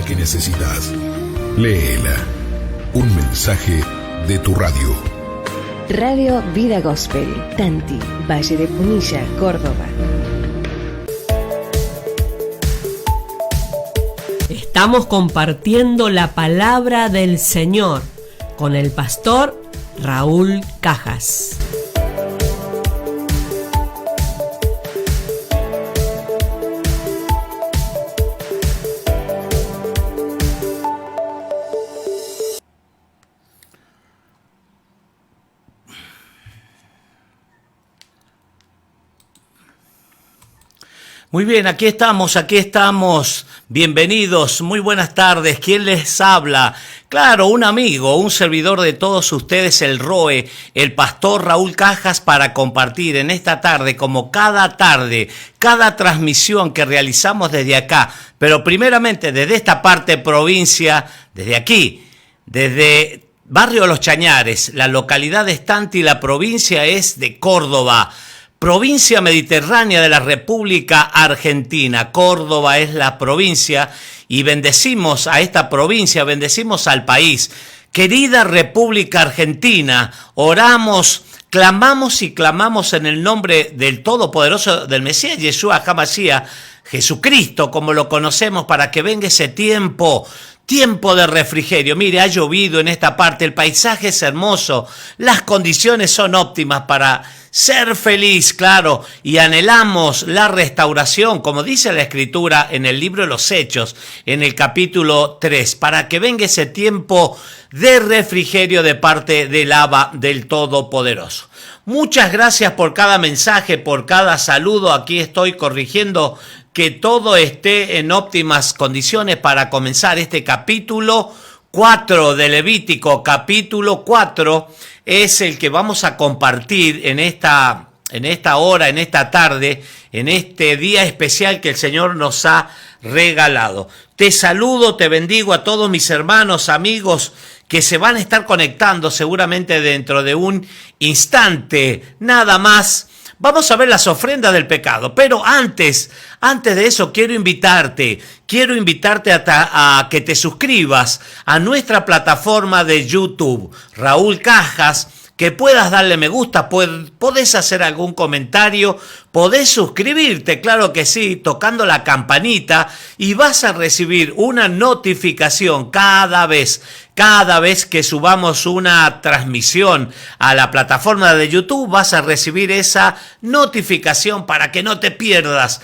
que necesitas. Léela. Un mensaje de tu radio. Radio Vida Gospel, Tanti, Valle de Punilla, Córdoba. Estamos compartiendo la palabra del Señor con el pastor Raúl Cajas. Muy bien, aquí estamos. Bienvenidos, muy buenas tardes. ¿Quién les habla? Claro, un amigo, un servidor de todos ustedes, el ROE, el pastor Raúl Cajas, para compartir en esta tarde, como cada tarde, cada transmisión que realizamos desde acá, pero primeramente desde esta parte provincia, desde aquí, desde Barrio Los Chañares, la localidad de Stanti, la provincia es de Córdoba. Provincia mediterránea de la República Argentina. Córdoba es la provincia y bendecimos a esta provincia, bendecimos al país. Querida República Argentina, oramos, clamamos y clamamos en el nombre del Todopoderoso, del Mesías Yeshua HaMashiach, Jesucristo, como lo conocemos, para que venga ese tiempo de refrigerio. Mire, ha llovido en esta parte, el paisaje es hermoso, las condiciones son óptimas para ser feliz, claro, y anhelamos la restauración, como dice la Escritura en el libro de los Hechos, en el capítulo 3, para que venga ese tiempo de refrigerio de parte del Abba, del Todopoderoso. Muchas gracias por cada mensaje, por cada saludo. Aquí estoy corrigiendo que todo esté en óptimas condiciones para comenzar este capítulo 4 de Levítico. Capítulo 4 es el que vamos a compartir en esta hora, en esta tarde, en este día especial que el Señor nos ha regalado. Te saludo, te bendigo a todos mis hermanos, amigos que se van a estar conectando seguramente dentro de un instante, nada más. Vamos a ver las ofrendas del pecado, pero antes de eso quiero invitarte a que te suscribas a nuestra plataforma de YouTube, Raúl Cajas, que puedas darle me gusta, podés hacer algún comentario, podés suscribirte, claro que sí, tocando la campanita, y vas a recibir una notificación cada vez que subamos una transmisión a la plataforma de YouTube. Vas a recibir esa notificación para que no te pierdas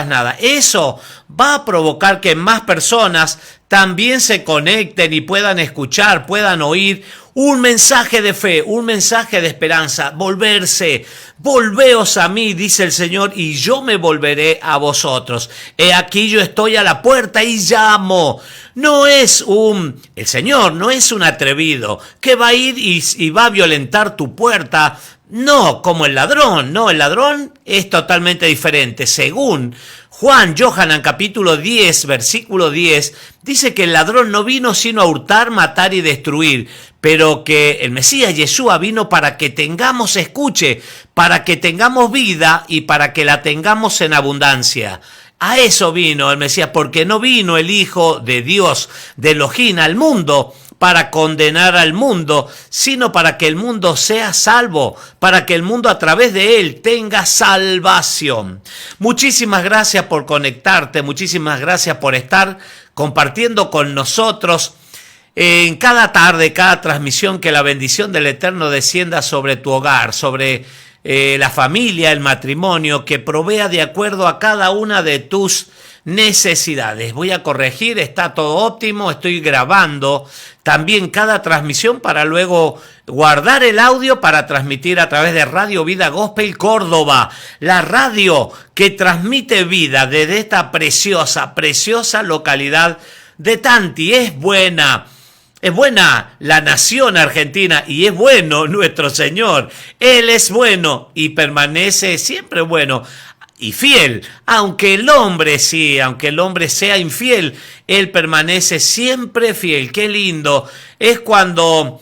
nada. Eso va a provocar que más personas también se conecten y puedan escuchar, puedan oír un mensaje de fe, un mensaje de esperanza. Volveos a mí, dice el Señor, y yo me volveré a vosotros. He aquí yo estoy a la puerta y llamo. El Señor no es un atrevido que va a ir y va a violentar tu puerta. No, como el ladrón. No, el ladrón es totalmente diferente. Según Juan Yohanan capítulo 10, versículo 10, dice que el ladrón no vino sino a hurtar, matar y destruir, pero que el Mesías Yeshua vino para que tengamos para que tengamos vida y para que la tengamos en abundancia. A eso vino el Mesías, porque no vino el Hijo de Dios, de Elohim, al mundo para condenar al mundo, sino para que el mundo sea salvo, para que el mundo a través de él tenga salvación. Muchísimas gracias por conectarte, muchísimas gracias por estar compartiendo con nosotros en cada tarde, cada transmisión. Que la bendición del Eterno descienda sobre tu hogar, sobre la familia, el matrimonio, que provea de acuerdo a cada una de tus necesidades. Voy a corregir, está todo óptimo, estoy grabando también cada transmisión para luego guardar el audio para transmitir a través de Radio Vida Gospel Córdoba, la radio que transmite vida desde esta preciosa localidad de Tanti. Es buena la nación argentina y es bueno nuestro Señor. Él es bueno y permanece siempre bueno y fiel. Aunque el hombre sea infiel, Él permanece siempre fiel. Qué lindo es cuando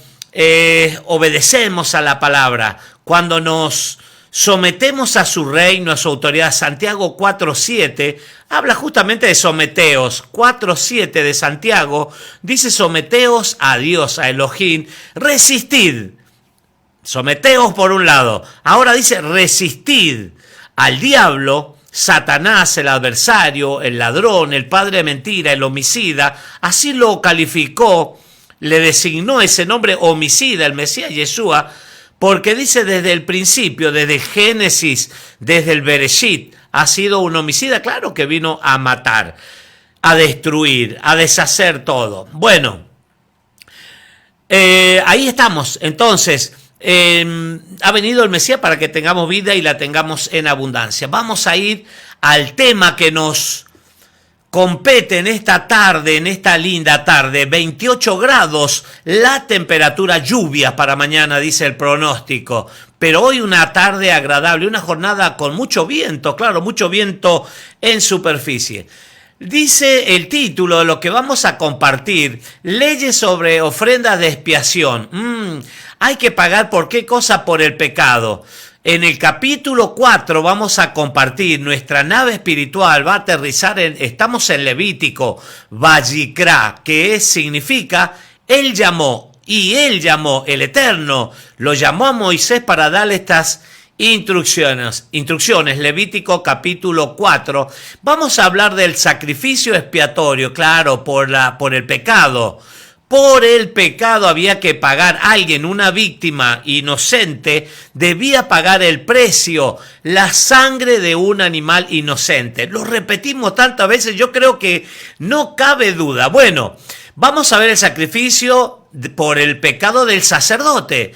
obedecemos a la palabra, cuando nos sometemos a su reino, a su autoridad. Santiago 4:7 habla justamente de someteos. 4:7 de Santiago dice: someteos a Dios, a Elohim, resistid. Someteos por un lado. Ahora dice: resistid al diablo, Satanás, el adversario, el ladrón, el padre de mentira, el homicida. Así lo calificó, le designó ese nombre, homicida, el Mesías Yeshua, porque dice desde el principio, desde el Génesis, desde el Bereshit, ha sido un homicida, claro que vino a matar, a destruir, a deshacer todo. Bueno, ahí estamos. Entonces, ha venido el Mesías para que tengamos vida y la tengamos en abundancia. Vamos a ir al tema que nos compete en esta tarde, en esta linda tarde. 28 grados la temperatura, lluvia para mañana, dice el pronóstico. Pero hoy una tarde agradable, una jornada con mucho viento, claro, mucho viento en superficie. Dice el título de lo que vamos a compartir: leyes sobre ofrendas de expiación. Hay que pagar ¿por qué cosa? Por el pecado. En el capítulo 4 vamos a compartir, nuestra nave espiritual va a aterrizar estamos en Levítico, Vayikra, que significa Él llamó, el Eterno, lo llamó a Moisés para darle estas instrucciones. Levítico capítulo 4. Vamos a hablar del sacrificio expiatorio, claro, por el pecado. Por el pecado había que pagar. Alguien, una víctima inocente, debía pagar el precio, la sangre de un animal inocente. Lo repetimos tantas veces, yo creo que no cabe duda. Bueno, vamos a ver el sacrificio por el pecado del sacerdote.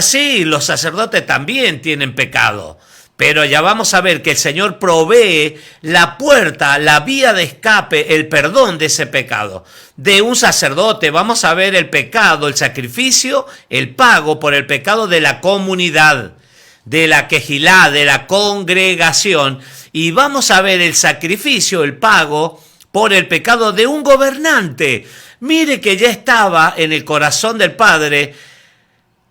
Sí, los sacerdotes también tienen pecado. Pero ya vamos a ver que el Señor provee la puerta, la vía de escape, el perdón de ese pecado. De un sacerdote vamos a ver el pecado, el sacrificio, el pago por el pecado de la comunidad, de la quejilá, de la congregación. Y vamos a ver el sacrificio, el pago por el pecado de un gobernante. Mire que ya estaba en el corazón del Padre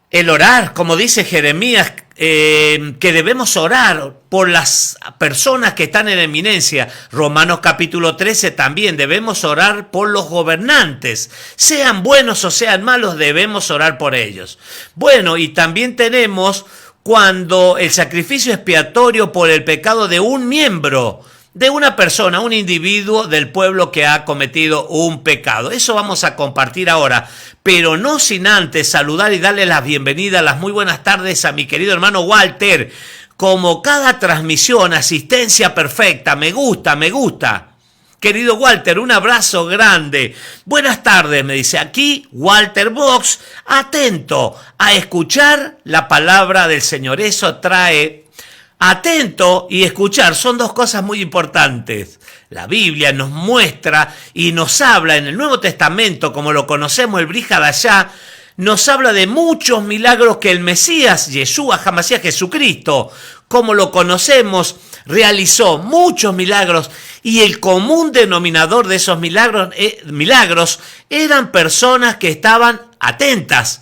el orar, como dice Jeremías, que debemos orar por las personas que están en eminencia. Romanos capítulo 13 también, debemos orar por los gobernantes. Sean buenos o sean malos, debemos orar por ellos. Bueno, y también tenemos cuando el sacrificio expiatorio por el pecado de un miembro, de una persona, un individuo del pueblo que ha cometido un pecado. Eso vamos a compartir ahora, pero no sin antes saludar y darle las bienvenidas, las muy buenas tardes a mi querido hermano Walter. Como cada transmisión, asistencia perfecta, me gusta. Querido Walter, un abrazo grande. Buenas tardes, me dice aquí Walter Box, atento a escuchar la palabra del Señor. Eso trae... Atento y escuchar son dos cosas muy importantes. La Biblia nos muestra y nos habla en el Nuevo Testamento, como lo conocemos, el Brit Hadashah, nos habla de muchos milagros que el Mesías, Yeshua HaMashiach, Jesucristo, como lo conocemos, realizó muchos milagros, y el común denominador de esos milagros eran personas que estaban atentas,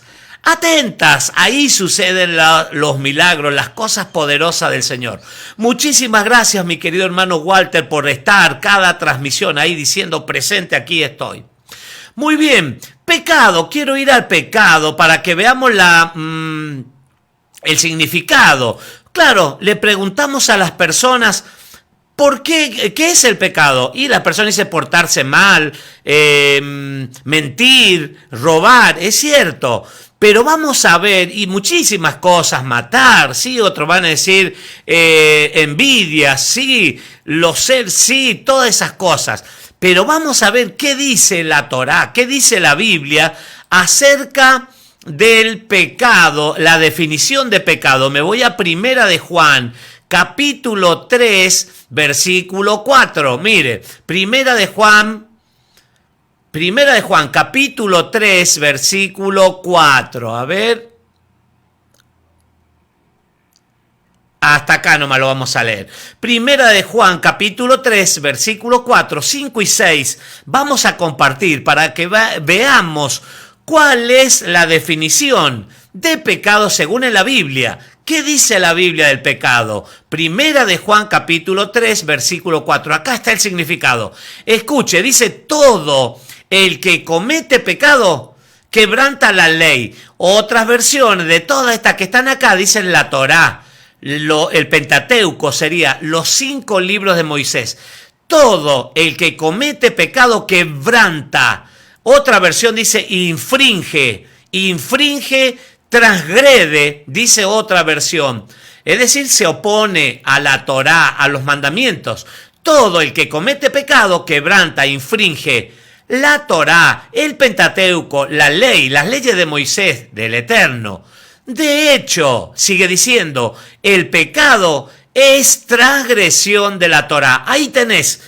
ahí suceden los milagros, las cosas poderosas del Señor. Muchísimas gracias, mi querido hermano Walter, por estar cada transmisión ahí diciendo presente, aquí estoy. Muy bien, pecado, quiero ir al pecado para que veamos el significado. Claro, le preguntamos a las personas, ¿por qué? ¿Qué es el pecado? Y la persona dice portarse mal, mentir, robar, es cierto. Pero vamos a ver, y muchísimas cosas, matar, sí, otros van a decir envidia, sí, sí, todas esas cosas. Pero vamos a ver qué dice la Torá, qué dice la Biblia acerca del pecado, la definición de pecado. Me voy a Primera de Juan, capítulo 3, versículo 4. Mire, Primera de Juan, capítulo 3, versículo 4. A ver. Hasta acá nomás lo vamos a leer. Primera de Juan, capítulo 3, versículo 4, 5 y 6. Vamos a compartir para que veamos cuál es la definición de pecado según en la Biblia. ¿Qué dice la Biblia del pecado? Primera de Juan capítulo 3, versículo 4. Acá está el significado. Escuche, dice: todo el que comete pecado quebranta la ley. Otras versiones de todas estas que están acá dicen la Torá. El Pentateuco sería los 5 libros de Moisés. Todo el que comete pecado quebranta. Otra versión dice infringe, transgrede, dice otra versión. Es decir, se opone a la Torá, a los mandamientos. Todo el que comete pecado quebranta, infringe la Torá, el Pentateuco, la ley, las leyes de Moisés, del Eterno. De hecho, sigue diciendo, el pecado es transgresión de la Torá. Ahí tenés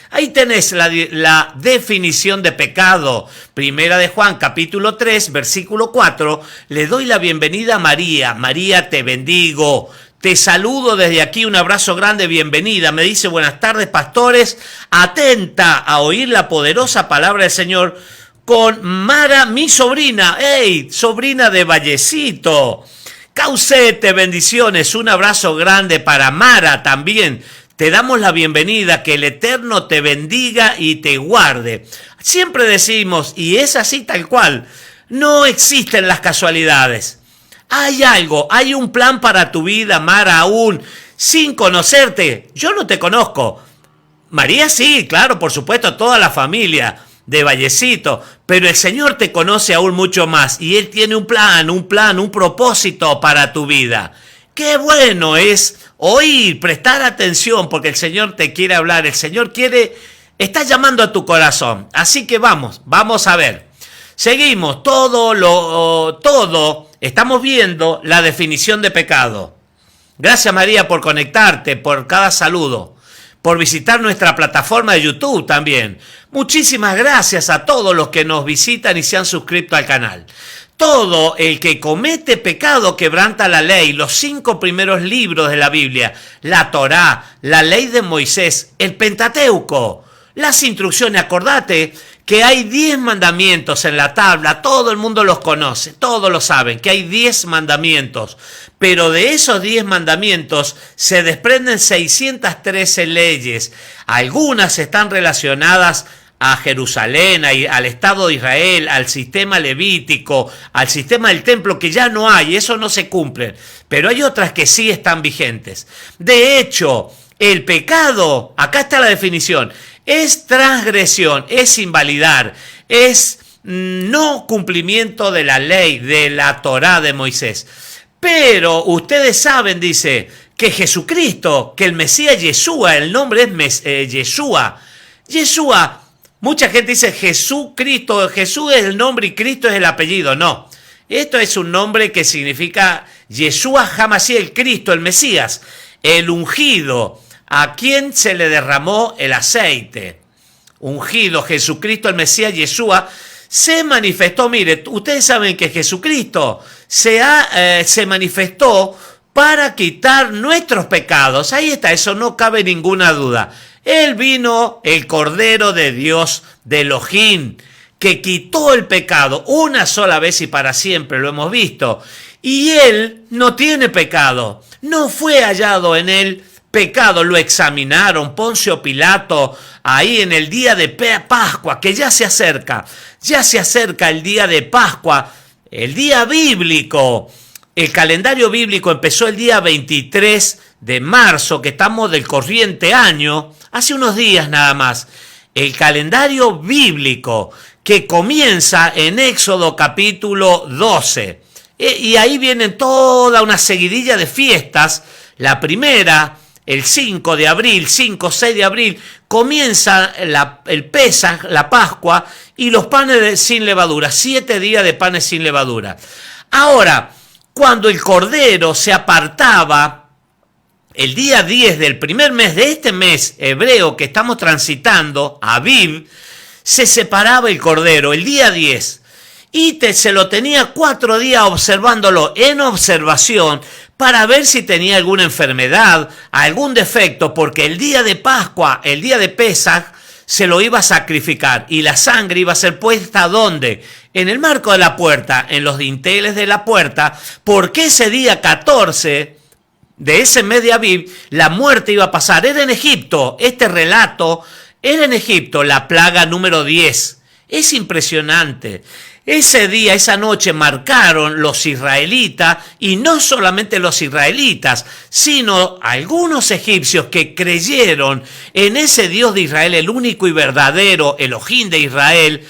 la definición de pecado. Primera de Juan, capítulo 3, versículo 4. Le doy la bienvenida a María. María, te bendigo. Te saludo desde aquí, un abrazo grande, bienvenida. Me dice: buenas tardes, pastores. Atenta a oír la poderosa palabra del Señor con Mara, mi sobrina. ¡Ey! Sobrina de Vallecito. Caucete, bendiciones, un abrazo grande para Mara también. Te damos la bienvenida, que el Eterno te bendiga y te guarde. Siempre decimos, y es así tal cual, no existen las casualidades. Hay algo, hay un plan para tu vida, Mara, aún sin conocerte. Yo no te conozco. María sí, claro, por supuesto, toda la familia de Vallecito, pero el Señor te conoce aún mucho más y Él tiene un plan, un propósito para tu vida. Qué bueno es oír, prestar atención, porque el Señor te quiere hablar, el Señor está llamando a tu corazón. Así que vamos a ver. Seguimos, estamos viendo la definición de pecado. Gracias, María, por conectarte, por cada saludo, por visitar nuestra plataforma de YouTube también. Muchísimas gracias a todos los que nos visitan y se han suscrito al canal. Todo el que comete pecado quebranta la ley, los 5 primeros libros de la Biblia, la Torá, la ley de Moisés, el Pentateuco, las instrucciones. Acordate que hay 10 mandamientos en la tabla, todo el mundo los conoce, todos lo saben, que hay 10 mandamientos, pero de esos 10 mandamientos se desprenden 613 leyes. Algunas están relacionadas a Jerusalén, al Estado de Israel, al sistema levítico, al sistema del templo, que ya no hay, eso no se cumple, pero hay otras que sí están vigentes. De hecho, el pecado, acá está la definición, es transgresión, es invalidar, es no cumplimiento de la ley, de la Torá de Moisés. Pero ustedes saben, dice, que Jesucristo, que el Mesías Yeshua, el nombre es Yeshua. Yeshua, mucha gente dice Jesucristo, Jesús es el nombre y Cristo es el apellido. No, esto es un nombre que significa Yeshua HaMashiach, el Cristo, el Mesías, el ungido, a quien se le derramó el aceite. Ungido, Jesucristo, el Mesías Yeshua, se manifestó. Mire, ustedes saben que Jesucristo se manifestó para quitar nuestros pecados. Ahí está, eso no cabe ninguna duda. Él vino, el Cordero de Dios, de Elohim, que quitó el pecado una sola vez y para siempre, lo hemos visto. Y Él no tiene pecado, no fue hallado en Él pecado. Lo examinaron, Poncio Pilato, ahí en el día de Pascua, que ya se acerca el día de Pascua, el día bíblico. El calendario bíblico empezó el día 23 de marzo, que estamos del corriente año, hace unos días nada más. El calendario bíblico que comienza en Éxodo capítulo 12. Y ahí vienen toda una seguidilla de fiestas. La primera, el 5 de abril, 6 de abril, comienza el Pesaj, la Pascua, y los panes sin levadura, 7 días de panes sin levadura. Ahora, cuando el Cordero se apartaba, el día 10 del primer mes de este mes hebreo que estamos transitando, Aviv, se separaba el Cordero, el día 10, y se lo tenía 4 días observándolo en observación para ver si tenía alguna enfermedad, algún defecto, porque el día de Pascua, el día de Pesaj, se lo iba a sacrificar y la sangre iba a ser puesta ¿dónde? En el marco de la puerta, en los dinteles de la puerta, porque ese día 14 de ese mes de Abib, la muerte iba a pasar. Era en Egipto, este relato era en Egipto, la plaga número 10. Es impresionante. Ese día, esa noche marcaron los israelitas, y no solamente los israelitas, sino algunos egipcios que creyeron en ese Dios de Israel, el único y verdadero Elohim de Israel,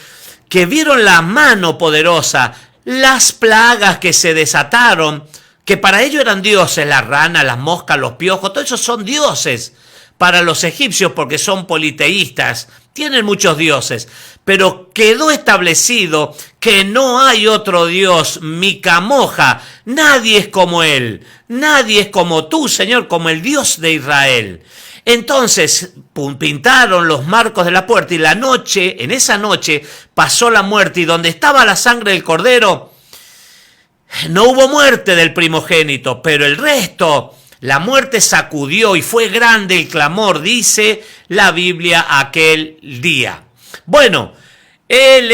que vieron la mano poderosa, las plagas que se desataron, que para ellos eran dioses, las ranas, las moscas, los piojos, todos esos son dioses para los egipcios porque son politeístas, tienen muchos dioses, pero quedó establecido que no hay otro Dios, Micamoja, nadie es como él, nadie es como tú, Señor, como el Dios de Israel. Entonces pintaron los marcos de la puerta y en esa noche pasó la muerte, y donde estaba la sangre del cordero, no hubo muerte del primogénito, pero el resto, la muerte sacudió y fue grande el clamor, dice la Biblia aquel día. Bueno, en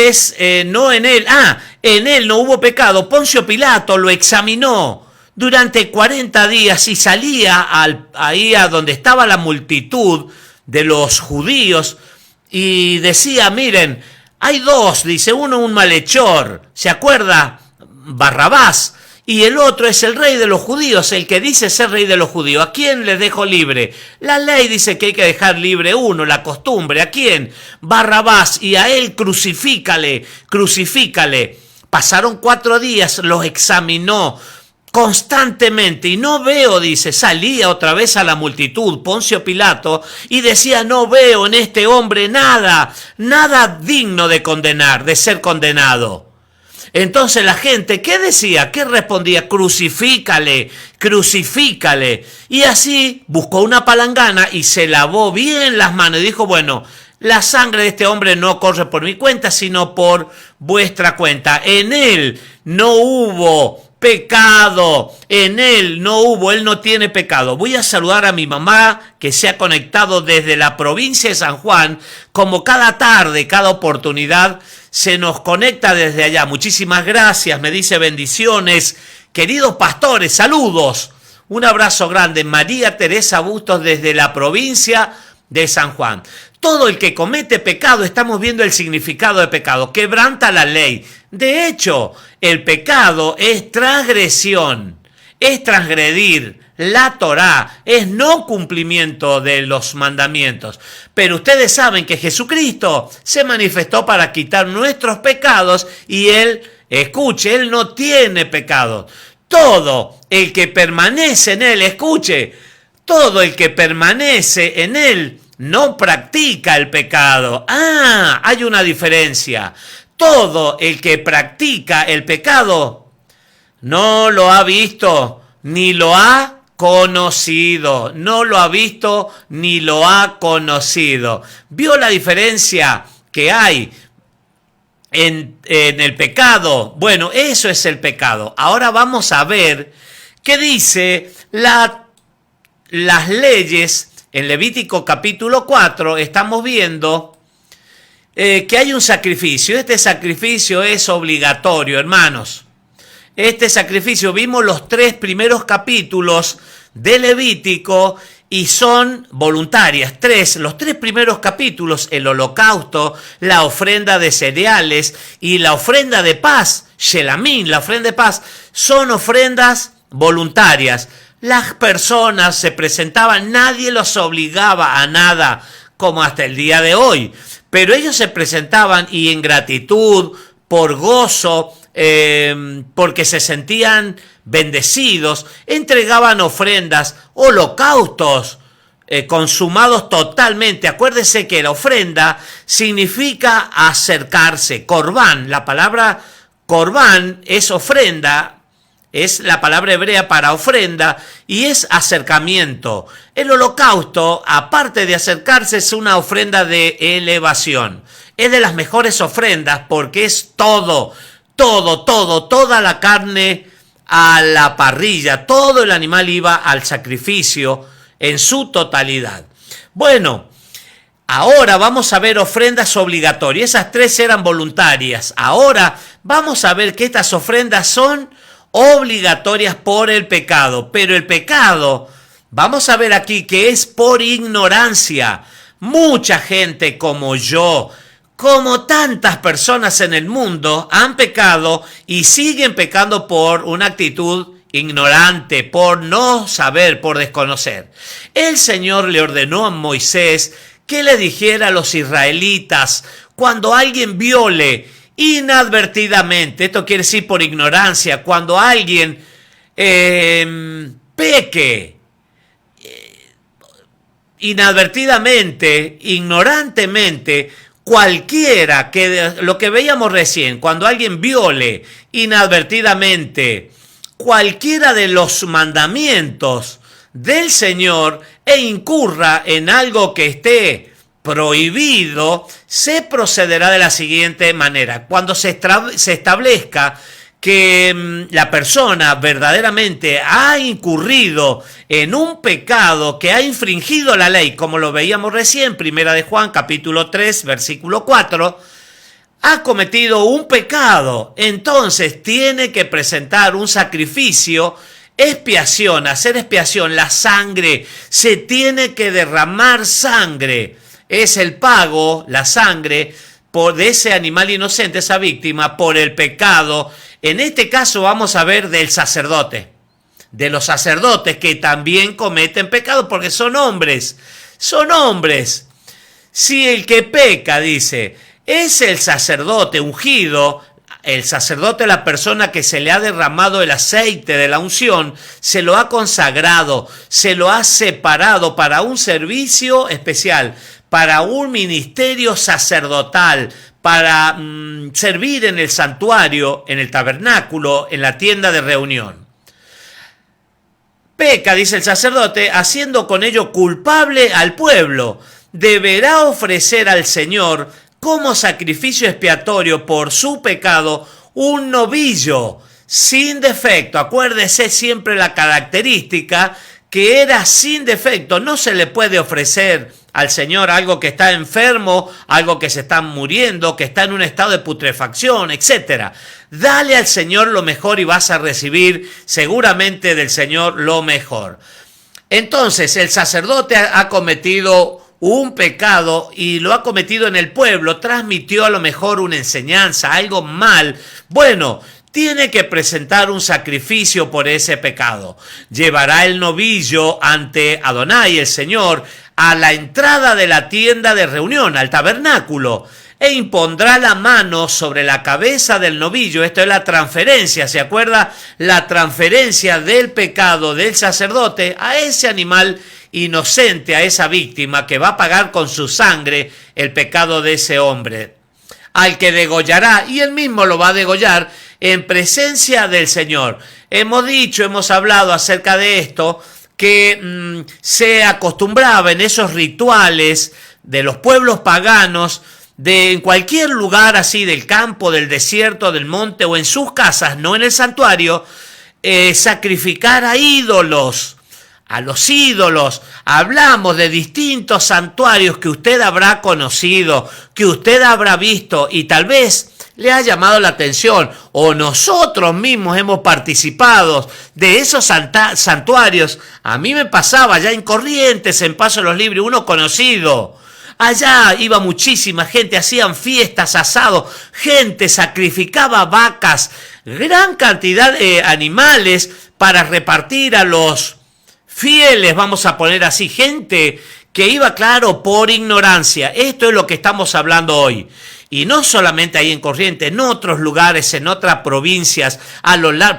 él no hubo pecado. Poncio Pilato lo examinó durante 40 días y salía ahí a donde estaba la multitud de los judíos y decía, miren, hay dos, dice, uno un malhechor, ¿se acuerda? Barrabás, y el otro es el rey de los judíos, el que dice ser rey de los judíos. ¿A quién les dejo libre? La ley dice que hay que dejar libre uno, la costumbre. ¿A quién? Barrabás, y a él crucifícale. Pasaron 4 días, los examinó constantemente y no veo, dice, salía otra vez a la multitud, Poncio Pilato, y decía, no veo en este hombre nada digno de condenar, de ser condenado. Entonces la gente, ¿qué decía? ¿Qué respondía? Crucifícale. Y así buscó una palangana y se lavó bien las manos y dijo, bueno, la sangre de este hombre no corre por mi cuenta, sino por vuestra cuenta. En él no hubo pecado, él no tiene pecado. Voy a saludar a mi mamá que se ha conectado desde la provincia de San Juan, como cada tarde, cada oportunidad, se nos conecta desde allá. Muchísimas gracias, me dice bendiciones. Queridos pastores, saludos. Un abrazo grande. María Teresa Bustos desde la provincia de San Juan. Todo el que comete pecado, estamos viendo el significado de pecado, quebranta la ley. De hecho, el pecado es transgresión, es transgredir la Torá, es no cumplimiento de los mandamientos. Pero ustedes saben que Jesucristo se manifestó para quitar nuestros pecados y Él, escuche, Él no tiene pecado. Todo el que permanece en Él, escuche, todo el que permanece en Él no practica el pecado. Hay una diferencia. Todo el que practica el pecado no lo ha visto ni lo ha conocido. No lo ha visto ni lo ha conocido. ¿Vio la diferencia que hay en el pecado? Bueno, eso es el pecado. Ahora vamos a ver qué dice las leyes. En Levítico capítulo 4 estamos viendo que hay un sacrificio. Este sacrificio es obligatorio, hermanos. Este sacrificio, vimos los 3 primeros capítulos de Levítico y son voluntarias. Los 3 primeros capítulos, el holocausto, la ofrenda de cereales y la ofrenda de paz, Shelamín, la ofrenda de paz, son ofrendas voluntarias. Las personas se presentaban, nadie los obligaba a nada, como hasta el día de hoy. Pero ellos se presentaban y en gratitud, por gozo, porque se sentían bendecidos, entregaban ofrendas, holocaustos, consumados totalmente. Acuérdese que la ofrenda significa acercarse. Corbán, la palabra corbán es ofrenda. Es la palabra hebrea para ofrenda y es acercamiento. El holocausto, aparte de acercarse, es una ofrenda de elevación. Es de las mejores ofrendas porque es toda la carne a la parrilla. Todo el animal iba al sacrificio en su totalidad. Bueno, ahora vamos a ver ofrendas obligatorias. Esas 3 eran voluntarias. Ahora vamos a ver que estas ofrendas son obligatorias por el pecado, pero el pecado Vamos a ver aquí que es por ignorancia. Mucha gente como yo, como tantas personas en el mundo, han pecado y siguen pecando por una actitud ignorante, por no saber, por desconocer. El Señor le ordenó a Moisés que le dijera a los israelitas cuando alguien viole inadvertidamente, esto quiere decir por ignorancia, cuando alguien peque inadvertidamente, ignorantemente, cualquiera, que lo que veíamos recién, cuando alguien viole inadvertidamente cualquiera de los mandamientos del Señor e incurra en algo que esté prohibido, se procederá de la siguiente manera. Cuando se establezca que la persona verdaderamente ha incurrido en un pecado, que ha infringido la ley, como lo veíamos recién, Primera de Juan, capítulo 3, versículo 4, ha cometido un pecado, entonces tiene que presentar un sacrificio, expiación, hacer expiación, la sangre, se tiene que derramar sangre, es el pago, la sangre, de ese animal inocente, esa víctima, por el pecado. En este caso vamos a ver del sacerdote, de los sacerdotes que también cometen pecado porque son hombres. Si el que peca, dice, es el sacerdote ungido, el sacerdote, la persona que se le ha derramado el aceite de la unción, se lo ha consagrado, se lo ha separado para un servicio especial, para un ministerio sacerdotal, para servir en el santuario, en el tabernáculo, en la tienda de reunión. Peca, dice el sacerdote, haciendo con ello culpable al pueblo. Deberá ofrecer al Señor como sacrificio expiatorio por su pecado un novillo sin defecto. Acuérdese siempre la característica que era sin defecto. No se le puede ofrecer al Señor algo que está enfermo, algo que se está muriendo, que está en un estado de putrefacción, etc. Dale al Señor lo mejor y vas a recibir seguramente del Señor lo mejor. Entonces el sacerdote ha cometido un pecado y lo ha cometido en el pueblo, transmitió a lo mejor una enseñanza, algo mal. Bueno, tiene que presentar un sacrificio por ese pecado. Llevará el novillo ante Adonai, el Señor, a la entrada de la tienda de reunión, al tabernáculo, e impondrá la mano sobre la cabeza del novillo. Esto es la transferencia, ¿se acuerda? La transferencia del pecado del sacerdote a ese animal inocente, a esa víctima que va a pagar con su sangre el pecado de ese hombre, al que degollará, y él mismo lo va a degollar en presencia del Señor. Hemos hablado acerca de esto, que se acostumbraba en esos rituales de los pueblos paganos, de en cualquier lugar así del campo, del desierto, del monte o en sus casas, no en el santuario, sacrificar a ídolos, a los ídolos. Hablamos de distintos santuarios que usted habrá conocido, que usted habrá visto y tal vez le ha llamado la atención, o nosotros mismos hemos participado de esos santuarios. A mí me pasaba allá en Corrientes, en Paso de los Libres, uno conocido. Allá iba muchísima gente, hacían fiestas, asados, gente sacrificaba vacas, gran cantidad de animales para repartir a los fieles, vamos a poner así, gente que iba, claro, por ignorancia. Esto es lo que estamos hablando hoy. Y no solamente ahí en Corrientes, en otros lugares, en otras provincias,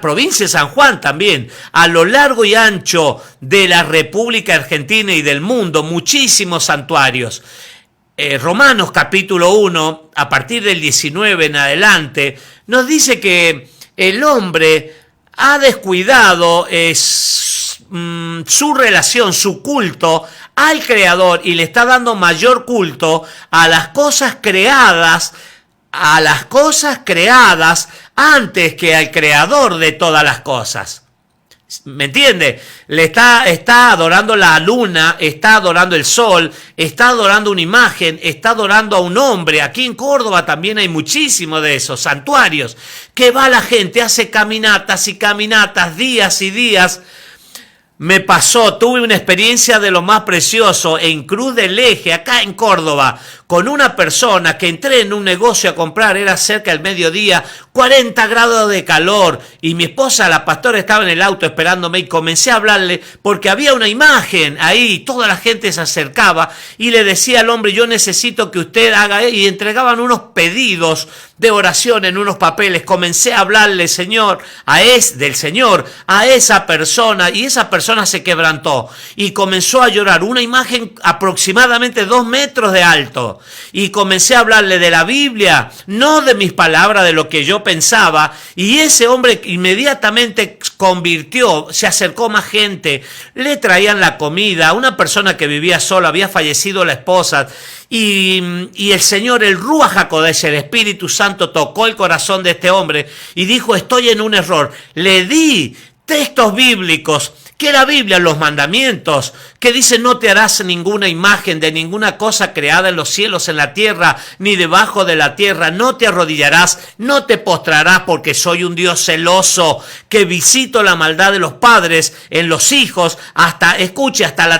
provincia de San Juan también, a lo largo y ancho de la República Argentina y del mundo, muchísimos santuarios. Romanos capítulo 1, a partir del 19 en adelante, nos dice que el hombre ha descuidado su relación, su culto al Creador, y le está dando mayor culto a las cosas creadas antes que al Creador de todas las cosas. ¿Me entiende? Le está adorando la luna, está adorando el sol, está adorando una imagen, está adorando a un hombre. Aquí en Córdoba también hay muchísimos de esos santuarios, que va la gente, hace caminatas y caminatas, días y días, me pasó, tuve una experiencia de lo más precioso en Cruz del Eje, acá en Córdoba, con una persona que entré en un negocio a comprar, era cerca del mediodía, 40 grados de calor, y mi esposa, la pastora, estaba en el auto esperándome y comencé a hablarle porque había una imagen ahí, toda la gente se acercaba y le decía al hombre, yo necesito que usted haga, y entregaban unos pedidos de oración en unos papeles. Comencé a hablarle, del Señor, a esa persona, y esa persona se quebrantó y comenzó a llorar, una imagen aproximadamente 2 metros de alto, y comencé a hablarle de la Biblia, no de mis palabras, de lo que yo pensaba, y ese hombre inmediatamente convirtió, se acercó más gente, le traían la comida, una persona que vivía sola, había fallecido la esposa, y el Señor, el Ruach HaKodesh, el Espíritu Santo, tocó el corazón de este hombre y dijo, estoy en un error. Le di textos bíblicos, que la Biblia, los mandamientos, que dice no te harás ninguna imagen de ninguna cosa creada en los cielos, en la tierra, ni debajo de la tierra, no te arrodillarás, no te postrarás, porque soy un Dios celoso, que visito la maldad de los padres en los hijos, hasta la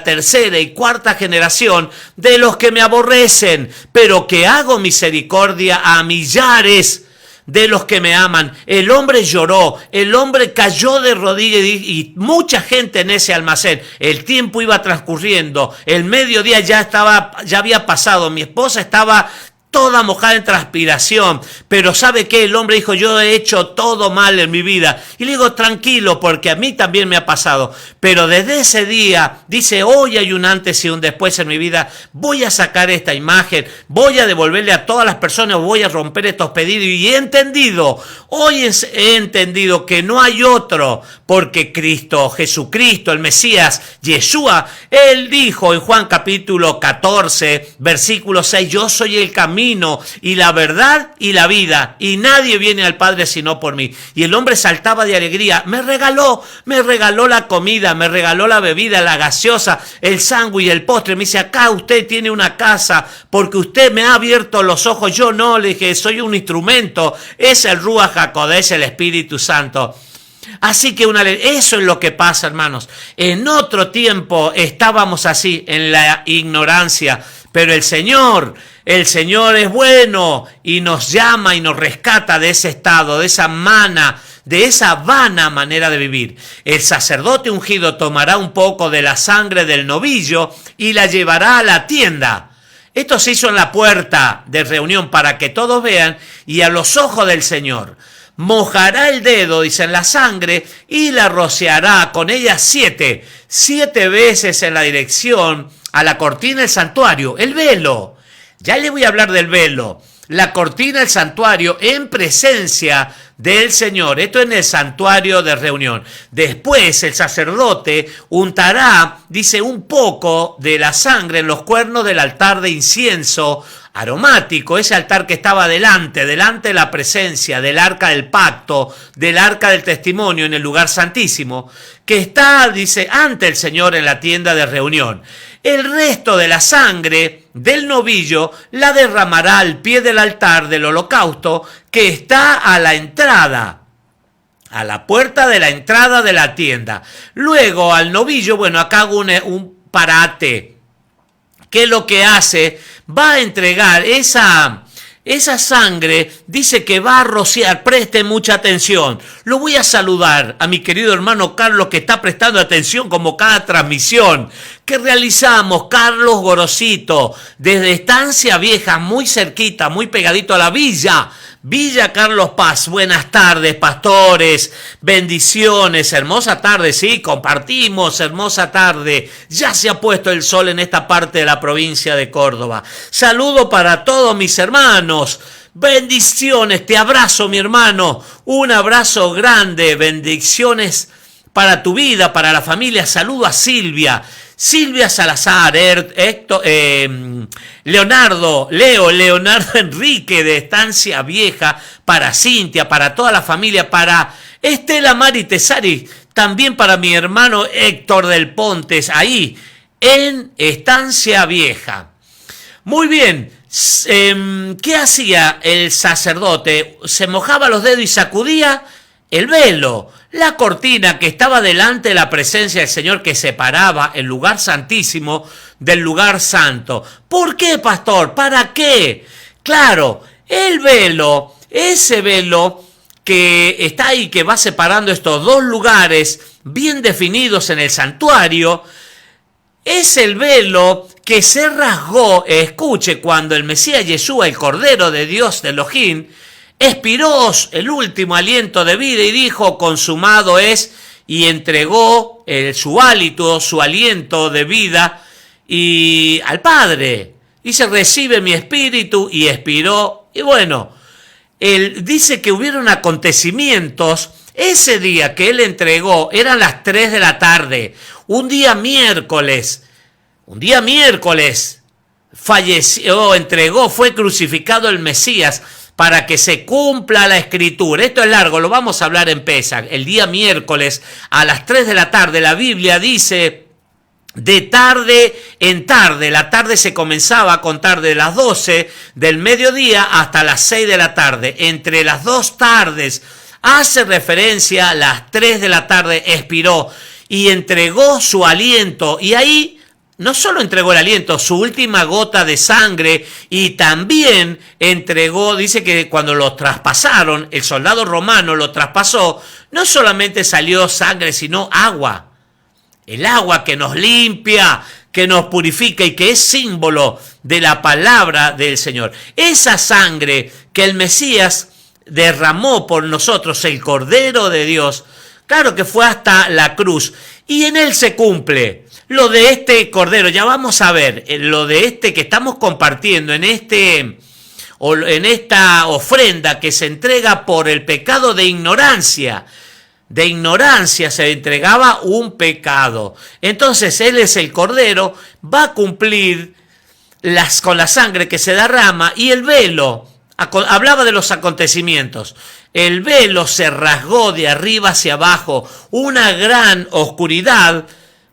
3ª y 4ª generación de los que me aborrecen, pero que hago misericordia a millares de los que me aman. El hombre lloró, el hombre cayó de rodillas y mucha gente en ese almacén. El tiempo iba transcurriendo, el mediodía ya había pasado, mi esposa estaba toda mojada en transpiración, pero ¿sabe qué? El hombre dijo, yo he hecho todo mal en mi vida. Y le digo, tranquilo, porque a mí también me ha pasado. Pero desde ese día, dice, hoy hay un antes y un después en mi vida. Voy a sacar esta imagen, voy a devolverle a todas las personas, voy a romper estos pedidos. Y hoy he entendido que no hay otro, porque Cristo, Jesucristo, el Mesías, Yeshua, Él dijo en Juan capítulo 14, versículo 6, yo soy el camino y la verdad y la vida, y nadie viene al Padre sino por mí. Y el hombre saltaba de alegría, me regaló la comida, me regaló la bebida, la gaseosa, el sándwich, el postre. Me dice, acá usted tiene una casa porque usted me ha abierto los ojos. Yo no, le dije, soy un instrumento, es el Ruach HaKodesh, el Espíritu Santo. Así que eso es lo que pasa, hermanos. En otro tiempo estábamos así, en la ignorancia, pero el Señor es bueno y nos llama y nos rescata de ese estado, de esa vana manera de vivir. El sacerdote ungido tomará un poco de la sangre del novillo y la llevará a la tienda. Esto se hizo en la puerta de reunión para que todos vean, y a los ojos del Señor. Mojará el dedo, dice, en la sangre y la rociará con ella 7 veces en la dirección a la cortina del santuario, el velo. Ya le voy a hablar del velo. La cortina del santuario en presencia del Señor. Esto en el santuario de reunión. Después el sacerdote untará, dice, un poco de la sangre en los cuernos del altar de incienso aromático, ese altar que estaba delante de la presencia del arca del pacto, del arca del testimonio en el lugar santísimo, que está, dice, ante el Señor en la tienda de reunión. El resto de la sangre del novillo la derramará al pie del altar del holocausto que está a la entrada, a la puerta de la entrada de la tienda. Luego al novillo, acá hago un parate, que lo que hace, va a entregar esa sangre, dice que va a rociar. Preste mucha atención. Lo voy a saludar a mi querido hermano Carlos, que está prestando atención como cada transmisión que realizamos. Carlos Gorosito, desde Estancia Vieja, muy cerquita, muy pegadito a la Villa Carlos Paz. Buenas tardes, pastores, bendiciones, hermosa tarde, sí, compartimos, hermosa tarde. Ya se ha puesto el sol en esta parte de la provincia de Córdoba. Saludo para todos mis hermanos. Bendiciones, te abrazo, mi hermano. Un abrazo grande, bendiciones para tu vida, para la familia. Saludo a Silvia Salazar, Leonardo Enrique de Estancia Vieja, para Cintia, para toda la familia, para Estela Mari Tesari, también para mi hermano Héctor del Pontes, ahí en Estancia Vieja. Muy bien, ¿qué hacía el sacerdote? Se mojaba los dedos y sacudía el velo, la cortina que estaba delante de la presencia del Señor, que separaba el lugar santísimo del lugar santo. ¿Por qué, pastor? ¿Para qué? Claro, el velo, ese velo que está ahí, que va separando estos dos lugares bien definidos en el santuario, es el velo que se rasgó, escuche, cuando el Mesías Yeshua, el Cordero de Dios de Elohim, expiró el último aliento de vida y dijo, consumado es, y entregó su hálito, su aliento de vida y al Padre. Dice, recibe mi espíritu, y expiró. Y bueno, él dice que hubieron acontecimientos. Ese día que él entregó, eran las 3 de la tarde, un día miércoles, falleció, entregó, fue crucificado el Mesías, para que se cumpla la escritura. Esto es largo, lo vamos a hablar en Pesaj. El día miércoles a las 3 de la tarde, la Biblia dice, de tarde en tarde, la tarde se comenzaba a contar de las 12 del mediodía hasta las 6 de la tarde. Entre las dos tardes hace referencia a las 3 de la tarde, expiró y entregó su aliento. Y ahí no solo entregó el aliento, su última gota de sangre, y también entregó, dice que cuando lo traspasaron, el soldado romano lo traspasó, no solamente salió sangre, sino agua. El agua que nos limpia, que nos purifica y que es símbolo de la palabra del Señor. Esa sangre que el Mesías derramó por nosotros, el Cordero de Dios, claro que fue hasta la cruz, y en él se cumple lo de este Cordero. Ya vamos a ver lo de este que estamos compartiendo en esta ofrenda que se entrega por el pecado de ignorancia. De ignorancia se entregaba un pecado. Entonces él es el Cordero, va a cumplir con la sangre que se derrama, y el velo, hablaba de los acontecimientos. El velo se rasgó de arriba hacia abajo, una gran oscuridad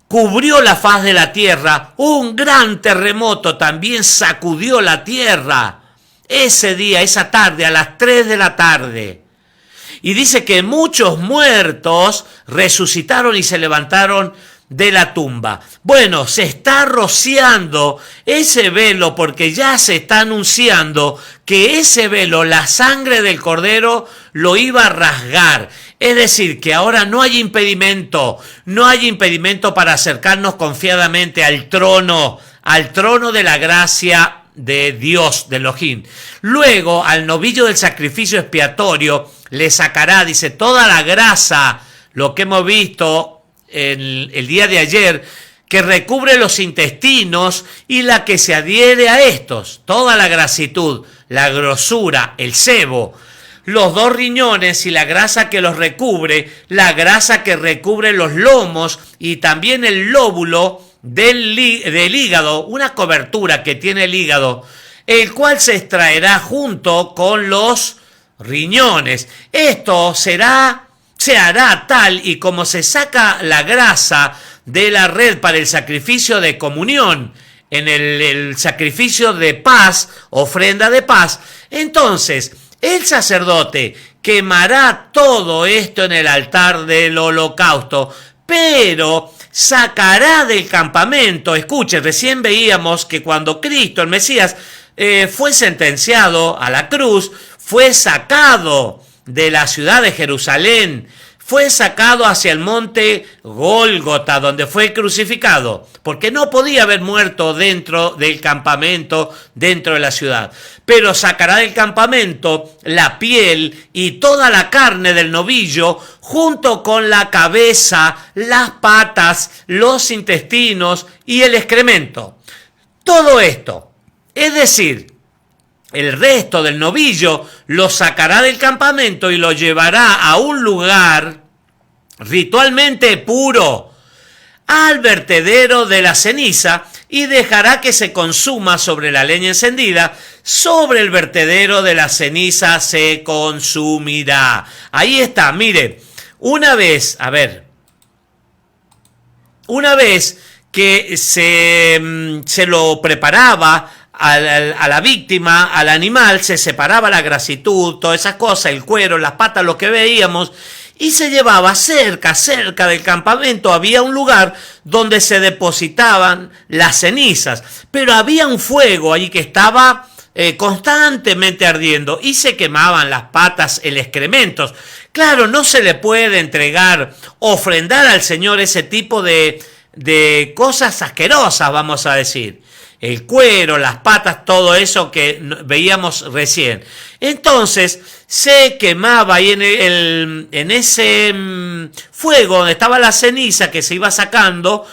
cubrió la faz de la tierra, un gran terremoto también sacudió la tierra ese día, esa tarde, a las 3 de la tarde. Y dice que muchos muertos resucitaron y se levantaron de la tumba. Bueno, se está rociando ese velo, porque ya se está anunciando que ese velo, la sangre del Cordero, lo iba a rasgar. Es decir, que ahora no hay impedimento para acercarnos confiadamente al trono de la gracia de Dios, de Elohim. Luego, al novillo del sacrificio expiatorio le sacará, dice, toda la grasa, lo que hemos visto el día de ayer, que recubre los intestinos y la que se adhiere a estos, toda la grasitud, la grosura, el sebo, los 2 riñones y la grasa que los recubre, la grasa que recubre los lomos y también el lóbulo del hígado, una cobertura que tiene el hígado, el cual se extraerá junto con los riñones. Esto se hará tal y como se saca la grasa de la red para el sacrificio de comunión, en el sacrificio de paz, ofrenda de paz. Entonces, el sacerdote quemará todo esto en el altar del holocausto, pero sacará del campamento. Escuchen, recién veíamos que cuando Cristo, el Mesías, fue sentenciado a la cruz, fue sacado de la ciudad de Jerusalén, fue sacado hacia el monte Gólgota, donde fue crucificado, porque no podía haber muerto dentro del campamento, dentro de la ciudad. Pero sacará del campamento la piel y toda la carne del novillo, junto con la cabeza, las patas, los intestinos y el excremento. Todo esto, es decir, el resto del novillo lo sacará del campamento y lo llevará a un lugar ritualmente puro, al vertedero de la ceniza, y dejará que se consuma sobre la leña encendida. Sobre el vertedero de la ceniza se consumirá. Ahí está, mire, una vez que se lo preparaba a la víctima, al animal, se separaba la grasitud, todas esas cosas, el cuero, las patas, lo que veíamos, y se llevaba cerca del campamento, había un lugar donde se depositaban las cenizas, pero había un fuego allí que estaba constantemente ardiendo y se quemaban las patas, el excrementos. Claro, no se le puede entregar, ofrendar al Señor ese tipo de cosas asquerosas, vamos a decir. El cuero, las patas, todo eso que veíamos recién. Entonces se quemaba ahí en ese fuego donde estaba la ceniza que se iba sacando,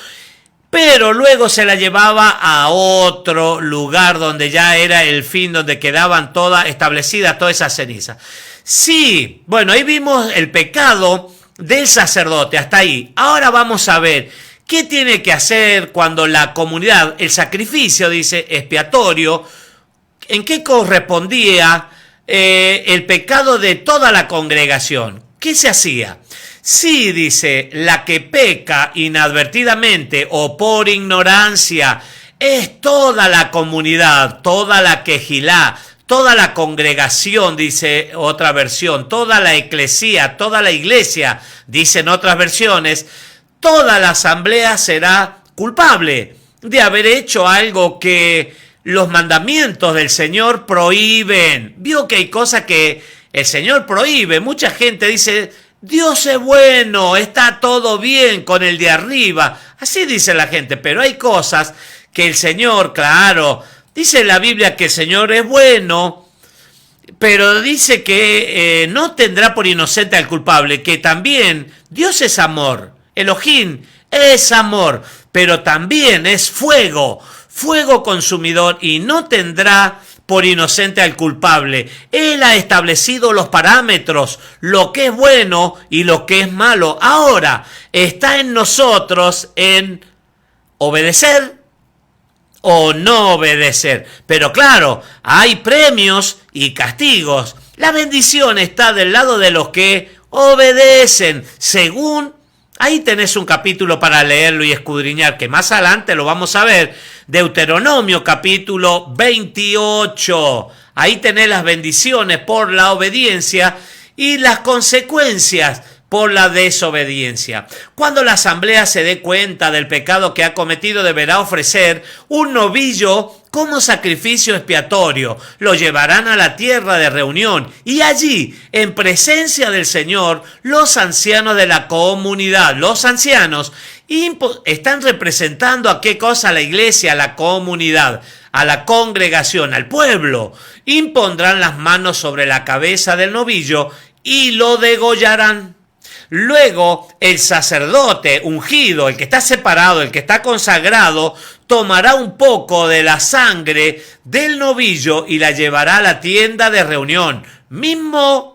pero luego se la llevaba a otro lugar donde ya era el fin, donde quedaban establecidas todas esas cenizas. Sí, bueno, ahí vimos el pecado del sacerdote, hasta ahí. Ahora vamos a ver qué tiene que hacer cuando la comunidad, el sacrificio, dice, expiatorio, en qué correspondía el pecado de toda la congregación. ¿Qué se hacía? Sí, dice, la que peca inadvertidamente o por ignorancia es toda la comunidad, toda la quejilá, toda la congregación, dice otra versión, toda la eclesía, toda la iglesia, dicen otras versiones. Toda la asamblea será culpable de haber hecho algo que los mandamientos del Señor prohíben. Vio que hay cosas que el Señor prohíbe. Mucha gente dice, Dios es bueno, está todo bien con el de arriba. Así dice la gente, pero hay cosas que el Señor, claro, dice en la Biblia que el Señor es bueno, pero dice que no tendrá por inocente al culpable, que también Dios es amor. Elohim es amor, pero también es fuego consumidor y no tendrá por inocente al culpable. Él ha establecido los parámetros, lo que es bueno y lo que es malo. Ahora está en nosotros en obedecer o no obedecer. Pero claro, hay premios y castigos. La bendición está del lado de los que obedecen según. Ahí tenés un capítulo para leerlo y escudriñar, que más adelante lo vamos a ver. Deuteronomio capítulo 28. Ahí tenés las bendiciones por la obediencia y las consecuencias por la desobediencia. Cuando la asamblea se dé cuenta del pecado que ha cometido, deberá ofrecer un novillo como sacrificio expiatorio. Lo llevarán a la tierra de reunión y allí, en presencia del Señor, los ancianos de la comunidad, los ancianos, están representando a qué cosa, a la iglesia, a la comunidad, a la congregación, al pueblo. Impondrán las manos sobre la cabeza del novillo y lo degollarán. Luego el sacerdote ungido, el que está separado, el que está consagrado, tomará un poco de la sangre del novillo y la llevará a la tienda de reunión. Mismo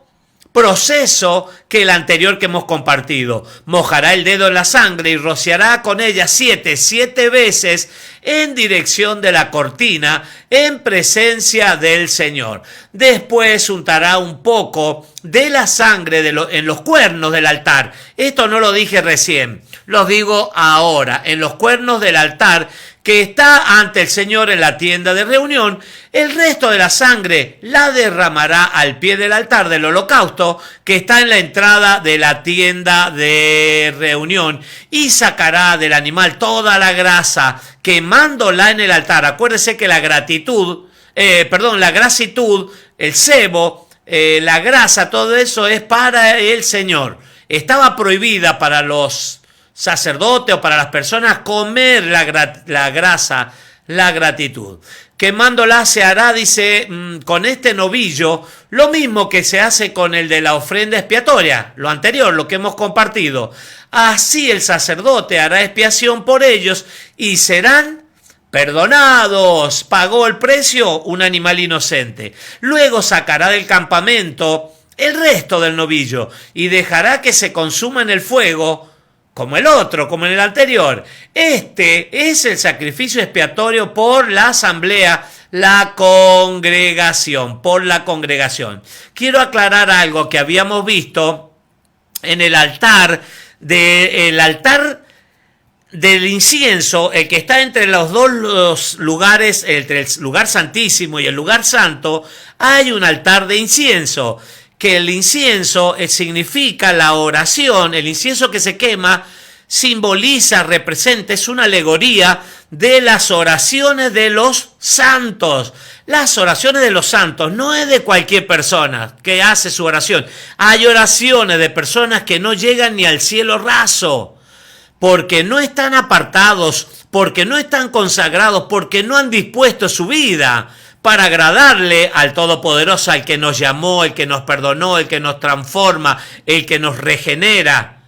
proceso que el anterior que hemos compartido. Mojará el dedo en la sangre y rociará con ella 7 veces en dirección de la cortina en presencia del Señor. Después untará un poco de la sangre en los cuernos del altar. Esto no lo dije recién, lo digo ahora. En los cuernos del altar que está ante el Señor en la tienda de reunión, el resto de la sangre la derramará al pie del altar del holocausto que está en la entrada de la tienda de reunión y sacará del animal toda la grasa, quemándola en el altar. Acuérdese que la grasitud, el sebo, la grasa, todo eso es para el Señor. Estaba prohibida para los sacerdote o para las personas comer la grasa, la gratitud. Quemándola se hará, dice, con este novillo, lo mismo que se hace con el de la ofrenda expiatoria, lo anterior, lo que hemos compartido. Así el sacerdote hará expiación por ellos y serán perdonados. Pagó el precio un animal inocente. Luego sacará del campamento el resto del novillo y dejará que se consuma en el fuego, como el otro, como en el anterior. Este es el sacrificio expiatorio por la asamblea, la congregación, por la congregación. Quiero aclarar algo que habíamos visto en el altar del incienso, el que está entre los dos lugares, entre el lugar santísimo y el lugar santo, hay un altar de incienso que el incienso significa la oración, el incienso que se quema simboliza, representa, es una alegoría de las oraciones de los santos. Las oraciones de los santos no es de cualquier persona que hace su oración. Hay oraciones de personas que no llegan ni al cielo raso, porque no están apartados, porque no están consagrados, porque no han dispuesto su vida para agradarle al Todopoderoso, al que nos llamó, el que nos perdonó, el que nos transforma, el que nos regenera.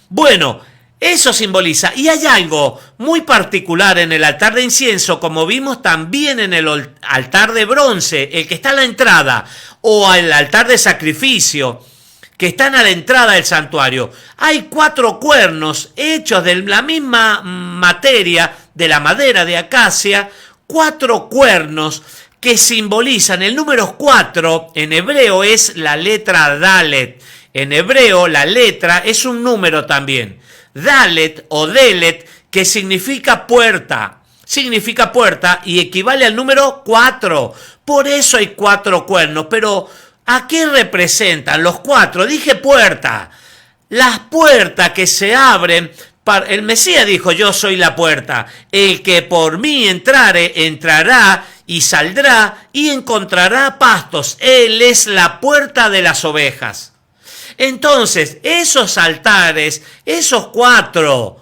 Bueno, eso simboliza. Y hay algo muy particular en el altar de incienso, como vimos también en el altar de bronce, el que está a la entrada, o el altar de sacrificio, que están a la entrada del santuario. Hay 4 cuernos hechos de la misma materia, de la madera de acacia, 4 cuernos que simbolizan el número 4, en hebreo es la letra Dalet. En hebreo la letra es un número también. Dalet o Delet, que significa puerta y equivale al número 4. Por eso hay 4 cuernos. Pero ¿a qué representan los 4? Dije puerta. Las puertas que se abren. El Mesías dijo: yo soy la puerta. El que por mí entrare, entrará y saldrá y encontrará pastos. Él es la puerta de las ovejas. Entonces, esos altares, esos cuatro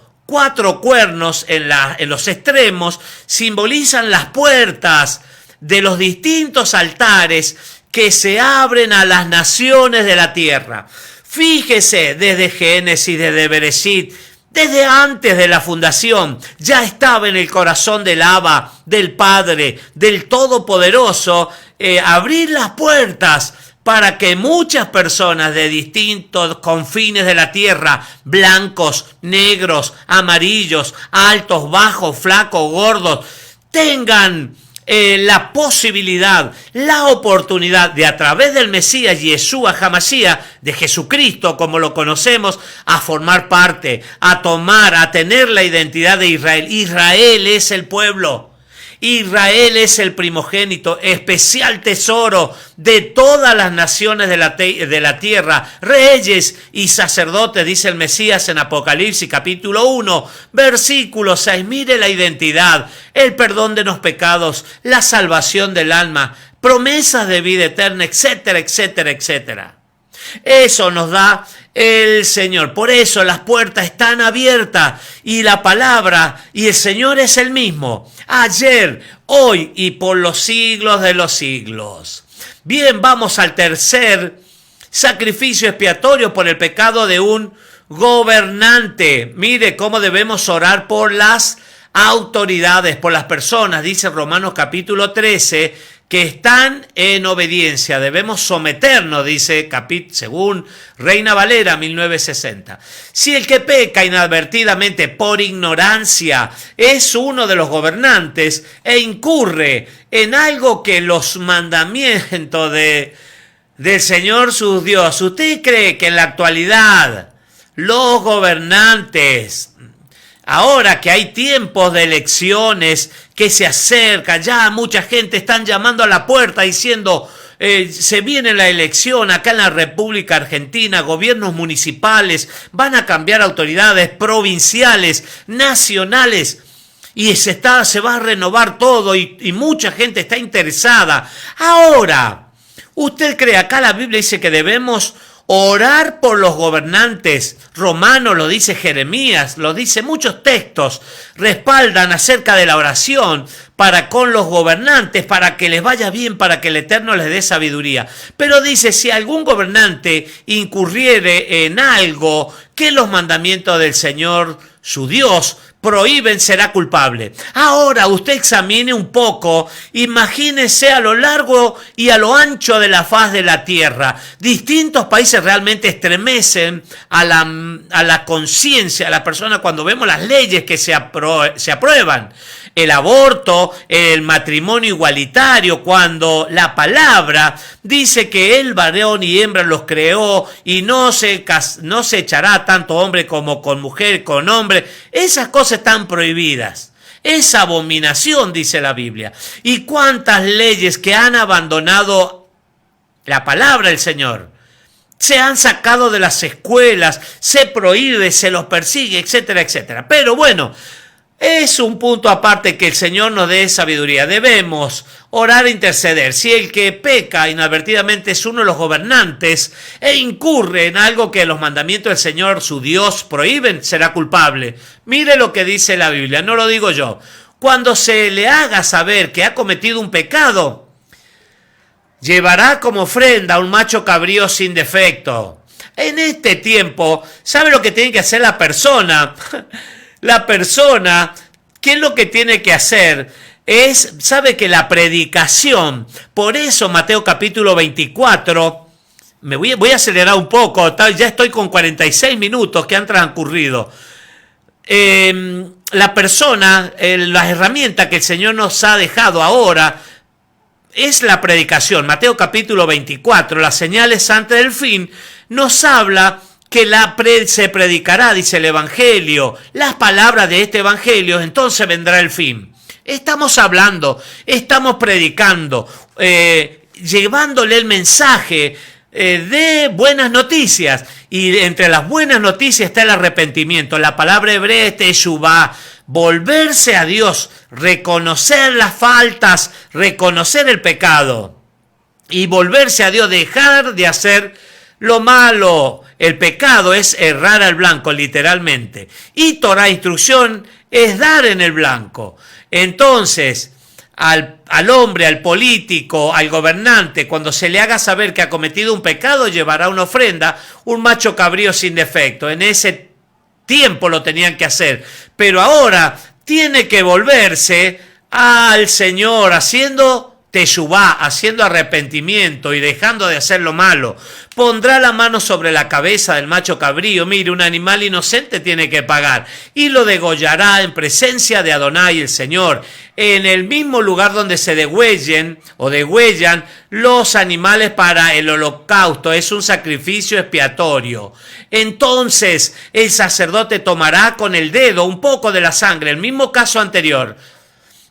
cuernos en los extremos, simbolizan las puertas de los distintos altares que se abren a las naciones de la tierra. Fíjese, desde Génesis, desde Bereshit, desde antes de la fundación, ya estaba en el corazón del Abba, del Padre, del Todopoderoso, abrir las puertas para que muchas personas de distintos confines de la tierra, blancos, negros, amarillos, altos, bajos, flacos, gordos, tengan la posibilidad, la oportunidad de, a través del Mesías Yeshua HaMashiach, de Jesucristo como lo conocemos, a formar parte, a tomar, a tener la identidad de Israel. Israel es el pueblo. Israel es el primogénito, especial tesoro de todas las naciones de la tierra, reyes y sacerdotes, dice el Mesías en Apocalipsis capítulo 1, versículo 6. Mire la identidad, el perdón de los pecados, la salvación del alma, promesas de vida eterna, etcétera, etcétera, etcétera. Eso nos da el Señor. Por eso las puertas están abiertas y la palabra y el Señor es el mismo, ayer, hoy y por los siglos de los siglos. Bien, vamos al tercer sacrificio expiatorio por el pecado de un gobernante. Mire cómo debemos orar por las autoridades, por las personas, dice Romanos capítulo 13, que están en obediencia. Debemos someternos, dice según Reina Valera 1960. Si el que peca inadvertidamente por ignorancia es uno de los gobernantes e incurre en algo que los mandamientos del Señor su Dios, ¿usted cree que en la actualidad los gobernantes, ahora que hay tiempos de elecciones que se acercan, ya mucha gente están llamando a la puerta diciendo, se viene la elección acá en la República Argentina, gobiernos municipales, van a cambiar autoridades provinciales, nacionales, y se va a renovar todo y mucha gente está interesada. Ahora, ¿usted cree? Acá la Biblia dice que debemos orar por los gobernantes. Romanos lo dice, Jeremías lo dice, muchos textos respaldan acerca de la oración para con los gobernantes, para que les vaya bien, para que el Eterno les dé sabiduría. Pero dice, si algún gobernante incurriere en algo que los mandamientos del Señor su Dios prohíben, será culpable. Ahora usted examine un poco, imagínese a lo largo y a lo ancho de la faz de la tierra. Distintos países realmente estremecen a la conciencia, a la persona cuando vemos las leyes que se aprueban. El aborto, el matrimonio igualitario, cuando la palabra dice que el varón y hembra los creó y no se echará tanto hombre como con mujer, con hombre. Esas cosas están prohibidas. Es abominación, dice la Biblia. Y cuántas leyes que han abandonado la palabra del Señor se han sacado de las escuelas, se prohíbe, se los persigue, etcétera, etcétera. Pero bueno, es un punto aparte, que el Señor nos dé sabiduría. Debemos orar e interceder. Si el que peca inadvertidamente es uno de los gobernantes e incurre en algo que los mandamientos del Señor, su Dios, prohíben, será culpable. Mire lo que dice la Biblia, no lo digo yo. Cuando se le haga saber que ha cometido un pecado, llevará como ofrenda un macho cabrío sin defecto. En este tiempo, ¿sabe lo que tiene que hacer la persona? La persona, ¿qué es lo que tiene que hacer? Sabe que la predicación, por eso Mateo capítulo 24, voy a acelerar un poco, ya estoy con 46 minutos que han transcurrido. La persona, las herramientas que el Señor nos ha dejado ahora, es la predicación. Mateo capítulo 24, las señales antes del fin, nos habla que se predicará, dice el Evangelio, las palabras de este Evangelio, entonces vendrá el fin. Estamos hablando, estamos predicando, llevándole el mensaje de buenas noticias, y entre las buenas noticias está el arrepentimiento. La palabra hebrea es teshuvá, volverse a Dios, reconocer las faltas, reconocer el pecado y volverse a Dios, dejar de hacer lo malo. El pecado es errar al blanco, literalmente. Y Torah, instrucción, es dar en el blanco. Entonces, al hombre, al político, al gobernante, cuando se le haga saber que ha cometido un pecado, llevará una ofrenda, un macho cabrío sin defecto. En ese tiempo lo tenían que hacer, pero ahora tiene que volverse al Señor haciendo teshuvá, haciendo arrepentimiento y dejando de hacer lo malo. Pondrá la mano sobre la cabeza del macho cabrío, mire, un animal inocente tiene que pagar, y lo degollará en presencia de Adonai el Señor, en el mismo lugar donde se degüellan los animales para el holocausto. Es un sacrificio expiatorio. Entonces el sacerdote tomará con el dedo un poco de la sangre, el mismo caso anterior,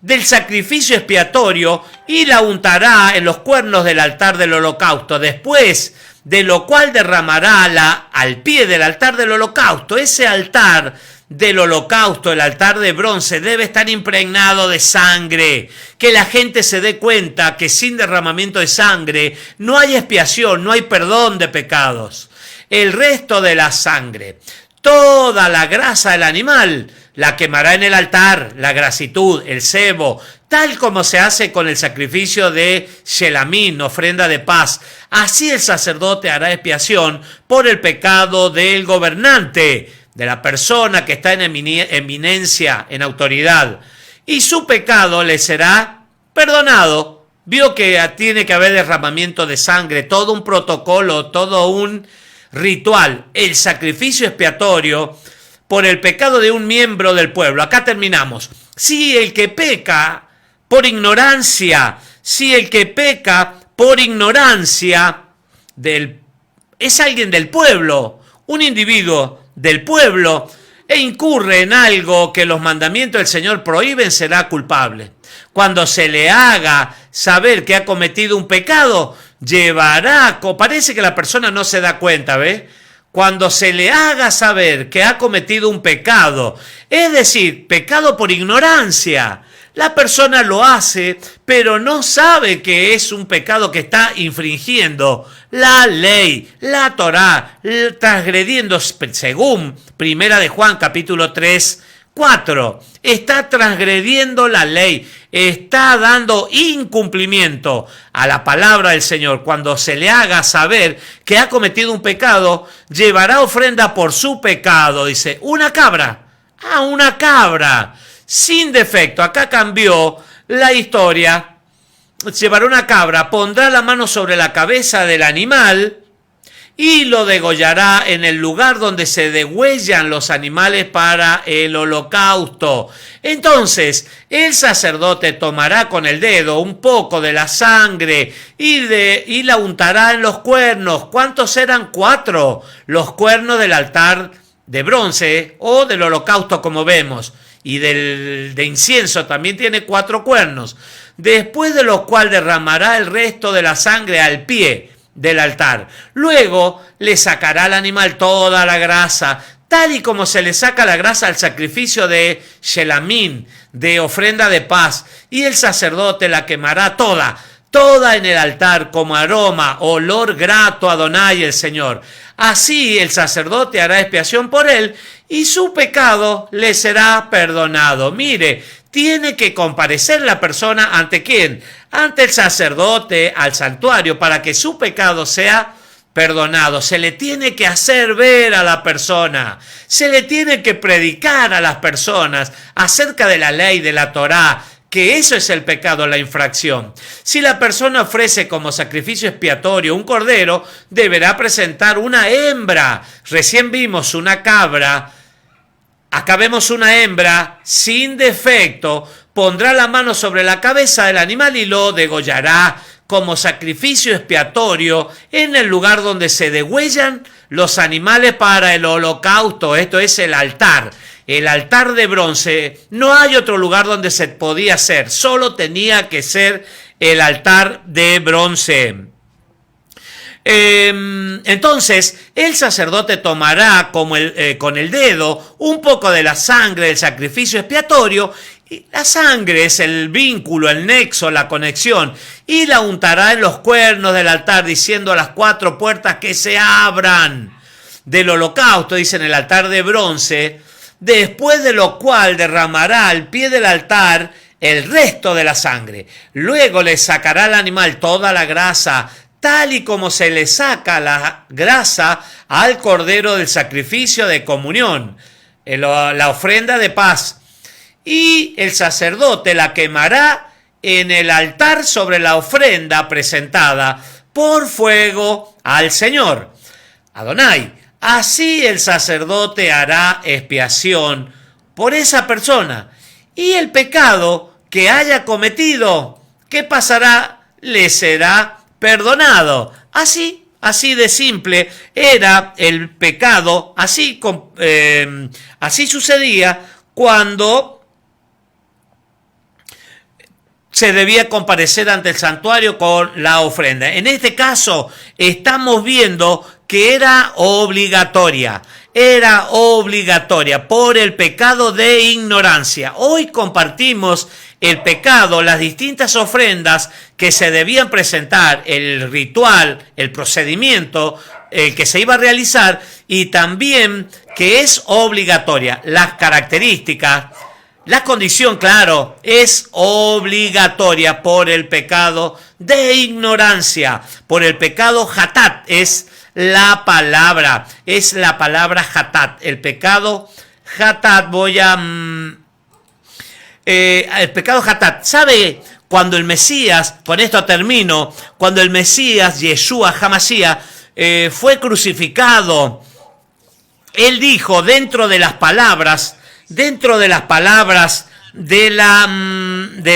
del sacrificio expiatorio, y la untará en los cuernos del altar del holocausto, después de lo cual derramará al pie del altar del holocausto. Ese altar del holocausto, el altar de bronce, debe estar impregnado de sangre, que la gente se dé cuenta que sin derramamiento de sangre no hay expiación, no hay perdón de pecados. El resto de la sangre, toda la grasa del animal, la quemará en el altar, la grasitud, el sebo, tal como se hace con el sacrificio de Shelamín, ofrenda de paz. Así el sacerdote hará expiación por el pecado del gobernante, de la persona que está en eminencia, en autoridad, y su pecado le será perdonado. Vio que tiene que haber derramamiento de sangre, todo un protocolo, todo un ritual, el sacrificio expiatorio por el pecado de un miembro del pueblo. Acá terminamos. Si el que peca por ignorancia, es alguien del pueblo, un individuo del pueblo, e incurre en algo que los mandamientos del Señor prohíben, será culpable. Cuando se le haga saber que ha cometido un pecado, parece que la persona no se da cuenta, ¿ve? Cuando se le haga saber que ha cometido un pecado, es decir, pecado por ignorancia, la persona lo hace, pero no sabe que es un pecado, que está infringiendo la ley, la Torá, transgrediendo, según Primera de Juan, capítulo 3, 4, está transgrediendo la ley, está dando incumplimiento a la palabra del Señor. Cuando se le haga saber que ha cometido un pecado, llevará ofrenda por su pecado, dice, una cabra, sin defecto. Acá cambió la historia. Llevará una cabra, pondrá la mano sobre la cabeza del animal y lo degollará en el lugar donde se degüellan los animales para el holocausto. Entonces el sacerdote tomará con el dedo un poco de la sangre y la untará en los cuernos. ¿Cuántos eran? 4. Los cuernos del altar de bronce o del holocausto, como vemos. Y de incienso también tiene 4 cuernos. Después de lo cual derramará el resto de la sangre al pie del altar. Luego le sacará al animal toda la grasa, tal y como se le saca la grasa al sacrificio de Shelamín, de ofrenda de paz, y el sacerdote la quemará toda en el altar como aroma, olor grato a Adonai el Señor. Así el sacerdote hará expiación por él y su pecado le será perdonado. Mire, tiene que comparecer la persona ¿ante quién? Ante el sacerdote, al santuario, para que su pecado sea perdonado. Se le tiene que hacer ver a la persona, se le tiene que predicar a las personas acerca de la ley de la Torá, que eso es el pecado, la infracción. Si la persona ofrece como sacrificio expiatorio un cordero, deberá presentar una hembra. Recién vimos una cabra, acá vemos una hembra sin defecto, pondrá la mano sobre la cabeza del animal y lo degollará como sacrificio expiatorio en el lugar donde se degüellan los animales para el holocausto. Esto es el altar de bronce. No hay otro lugar donde se podía hacer, solo tenía que ser el altar de bronce. Entonces el sacerdote tomará con el dedo un poco de la sangre del sacrificio expiatorio. Y la sangre es el vínculo, el nexo, la conexión, y la untará en los cuernos del altar, diciendo a las 4 puertas que se abran del holocausto, dice en el altar de bronce, después de lo cual derramará al pie del altar el resto de la sangre. Luego le sacará al animal toda la grasa, tal y como se le saca la grasa al cordero del sacrificio de comunión, la ofrenda de paz. Y el sacerdote la quemará en el altar sobre la ofrenda presentada por fuego al Señor, Adonai. Así el sacerdote hará expiación por esa persona. Y el pecado que haya cometido, ¿qué pasará? Le será perdonado. Así de simple era el pecado. Así sucedía cuando se debía comparecer ante el santuario con la ofrenda. En este caso estamos viendo que era obligatoria por el pecado de ignorancia. Hoy compartimos el pecado, las distintas ofrendas que se debían presentar, el ritual, el procedimiento que se iba a realizar, y también que es obligatoria. Las características, la condición, claro, es obligatoria por el pecado de ignorancia, por el pecado hatat, es la palabra hatat, el pecado hatat. El pecado hatat, ¿sabe? Cuando el Mesías, con esto termino, cuando el Mesías, Yeshua HaMashiach, fue crucificado, él dijo dentro de las palabras de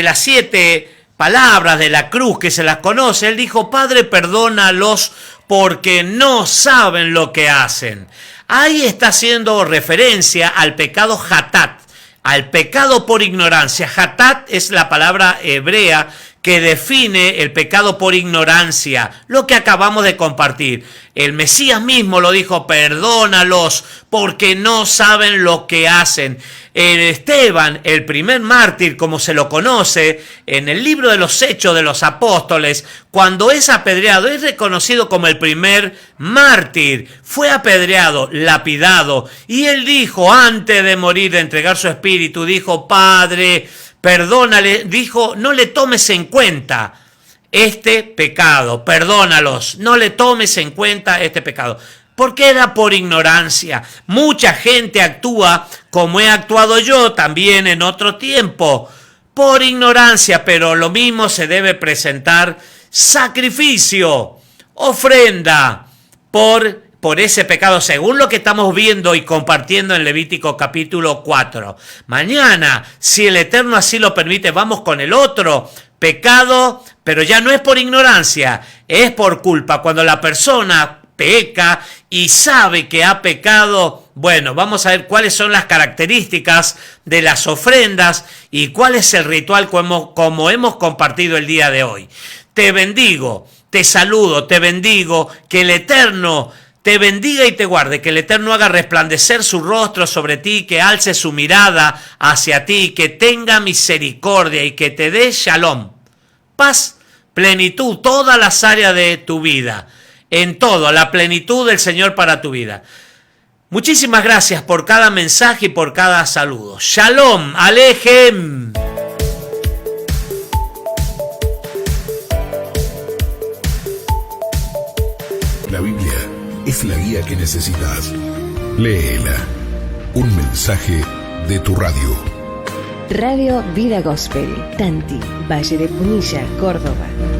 las 7 palabras de la cruz que se las conoce, él dijo: Padre, perdónalos porque no saben lo que hacen. Ahí está haciendo referencia al pecado hatat, al pecado por ignorancia. Hatat es la palabra hebrea que define el pecado por ignorancia, lo que acabamos de compartir. El Mesías mismo lo dijo: perdónalos porque no saben lo que hacen. Esteban, el primer mártir, como se lo conoce en el libro de los Hechos de los Apóstoles, cuando es apedreado, es reconocido como el primer mártir. Fue apedreado, lapidado, y él dijo, antes de morir, de entregar su espíritu, dijo: Padre, perdónale, dijo, no le tomes en cuenta este pecado, perdónalos, no le tomes en cuenta este pecado. Porque era por ignorancia. Mucha gente actúa como he actuado yo también en otro tiempo, por ignorancia, pero lo mismo se debe presentar sacrificio, ofrenda por ese pecado, según lo que estamos viendo y compartiendo en Levítico capítulo 4. Mañana, si el Eterno así lo permite, vamos con el otro pecado, pero ya no es por ignorancia, es por culpa. Cuando la persona peca y sabe que ha pecado, bueno, vamos a ver cuáles son las características de las ofrendas y cuál es el ritual como hemos compartido el día de hoy. Te bendigo, te saludo, te bendigo, que el Eterno te bendiga y te guarde, que el Eterno haga resplandecer su rostro sobre ti, que alce su mirada hacia ti, que tenga misericordia y que te dé shalom, paz, plenitud, todas las áreas de tu vida, en todo, la plenitud del Señor para tu vida. Muchísimas gracias por cada mensaje y por cada saludo. Shalom, Alejem. La Biblia es la guía que necesitas. Léela. Un mensaje de tu radio. Radio Vida Gospel, Tanti, Valle de Punilla, Córdoba.